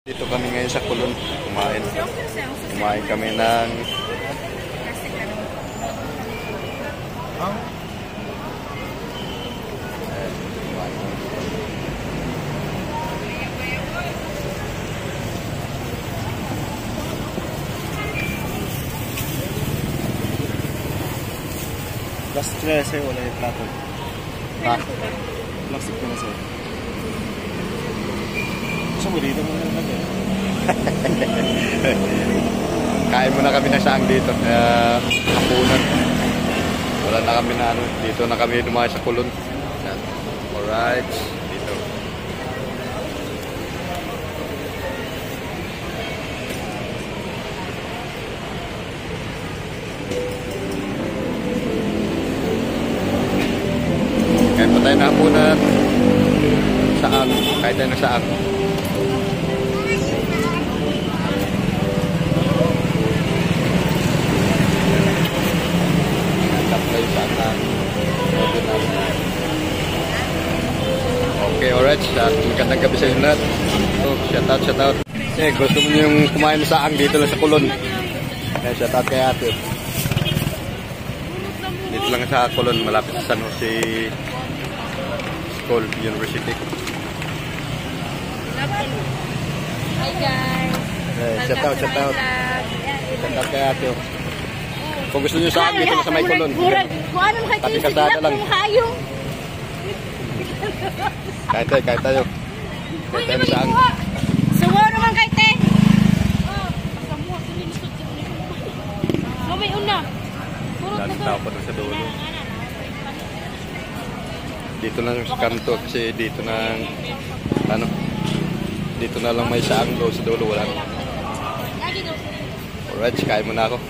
Dito kami ngayon sa Kulon, kumain. Kumain kami ng Last 13 wala yung plato. Plastic na sir. Gusto mo dito mo na natin. kain muna kami na saang dito. Hapunan. Wala na kami na ano. Dito na kami dumaan sa Kulon. Alright. Dito. Kain pa tayo na hapunan. Saang. Kain tayo na saang. Okay, alright. Magandang gabi sa inyo lahat. So, shout out. Gusto mo yung kumain sa saang dito lang sa Kulon. Shout out kay ate. Dito lang sa Kulon, malapit sa San Jose School University. Hi guys. Shout out. Shout out kay ate. Kung gusto nyo saang dito lang sa may Kulon. Tapi kasada lang. Kahit tayo. Kahit tayo na saang. Suwa naman kahit tayo. May una. Daming tao pa doon sa dulo. Dito lang sa kanto kasi dito na lang may saang doon sa dulo. Wala. Alright, kain muna ako.